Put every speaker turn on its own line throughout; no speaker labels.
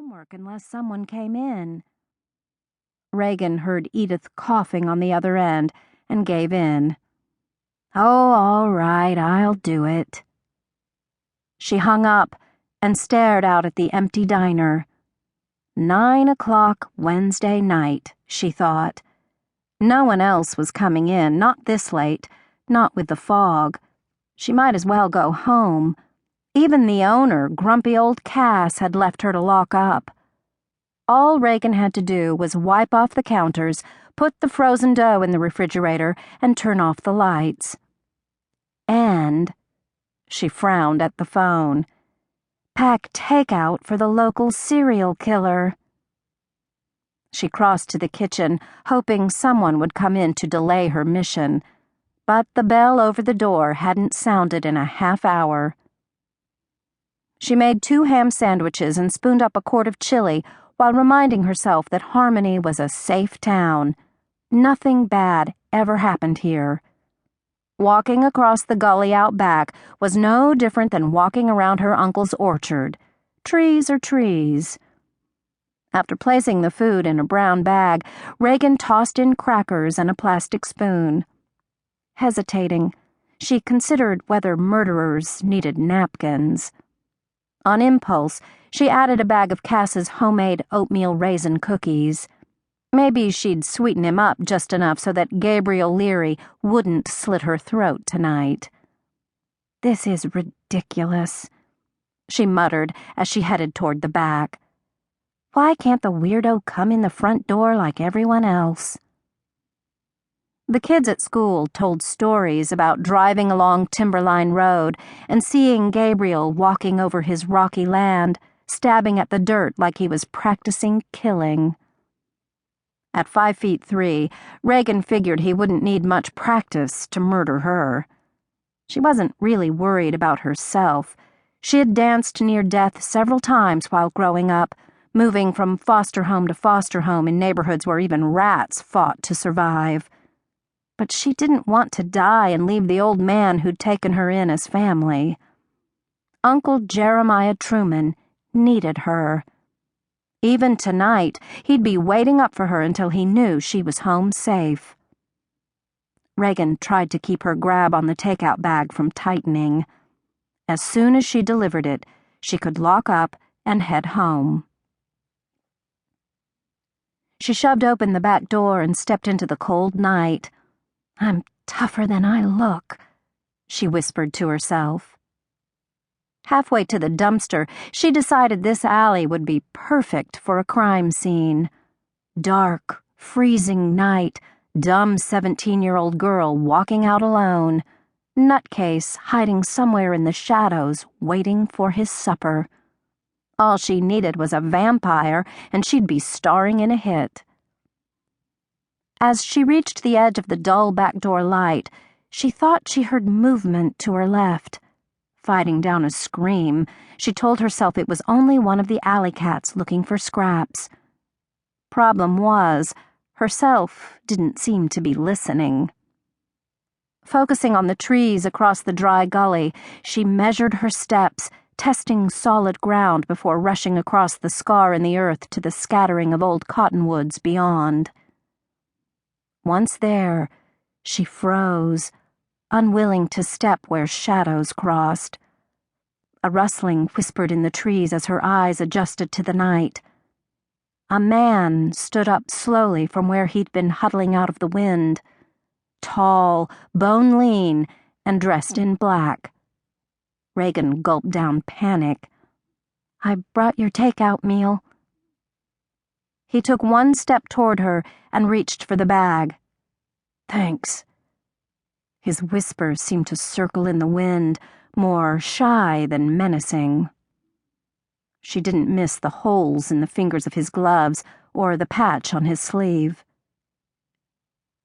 homework unless someone came in. Reagan heard Edith coughing on the other end and gave in. "Oh, all right, I'll do it." She hung up and stared out at the empty diner. 9 o'clock Wednesday night, she thought. No one else was coming in, not this late, not with the fog. She might as well go home. Even the owner, grumpy old Cass, had left her to lock up. All Reagan had to do was wipe off the counters, put the frozen dough in the refrigerator, and turn off the lights. And, she frowned at the phone, pack takeout for the local serial killer. She crossed to the kitchen, hoping someone would come in to delay her mission, but the bell over the door hadn't sounded in a half hour. She made 2 ham sandwiches and spooned up a quart of chili while reminding herself that Harmony was a safe town. Nothing bad ever happened here. Walking across the gully out back was no different than walking around her uncle's orchard. Trees are trees. After placing the food in a brown bag, Reagan tossed in crackers and a plastic spoon. Hesitating, she considered whether murderers needed napkins. On impulse, she added a bag of Cass's homemade oatmeal raisin cookies. Maybe she'd sweeten him up just enough so that Gabriel Leary wouldn't slit her throat tonight. "This is ridiculous," she muttered as she headed toward the back. "Why can't the weirdo come in the front door like everyone else?" The kids at school told stories about driving along Timberline Road and seeing Gabriel walking over his rocky land, stabbing at the dirt like he was practicing killing. At 5'3", Reagan figured he wouldn't need much practice to murder her. She wasn't really worried about herself. She had danced near death several times while growing up, moving from foster home to foster home in neighborhoods where even rats fought to survive. But she didn't want to die and leave the old man who'd taken her in as family. Uncle Jeremiah Truman needed her. Even tonight, he'd be waiting up for her until he knew she was home safe. Reagan tried to keep her grab on the takeout bag from tightening. As soon as she delivered it, she could lock up and head home. She shoved open the back door and stepped into the cold night. "I'm tougher than I look," she whispered to herself. Halfway to the dumpster, she decided this alley would be perfect for a crime scene. Dark, freezing night, dumb 17-year-old girl walking out alone, nutcase hiding somewhere in the shadows waiting for his supper. All she needed was a vampire, and she'd be starring in a hit. As she reached the edge of the dull back door light, she thought she heard movement to her left. Fighting down a scream, she told herself it was only one of the alley cats looking for scraps. Problem was, herself didn't seem to be listening. Focusing on the trees across the dry gully, she measured her steps, testing solid ground before rushing across the scar in the earth to the scattering of old cottonwoods beyond. Once there, she froze, unwilling to step where shadows crossed. A rustling whispered in the trees as her eyes adjusted to the night. A man stood up slowly from where he'd been huddling out of the wind. Tall, bone-lean, and dressed in black. Reagan gulped down panic. "I brought your takeout meal." He took one step toward her and reached for the bag. "Thanks." His whisper seemed to circle in the wind, more shy than menacing. She didn't miss the holes in the fingers of his gloves or the patch on his sleeve.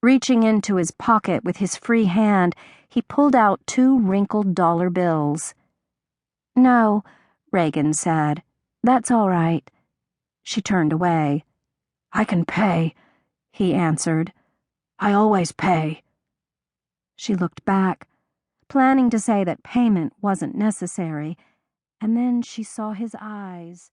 Reaching into his pocket with his free hand, he pulled out 2 wrinkled dollar bills. "No," Reagan said. "That's all right." She turned away. "I can pay," he answered. "I always pay." She looked back, planning to say that payment wasn't necessary, and then she saw his eyes.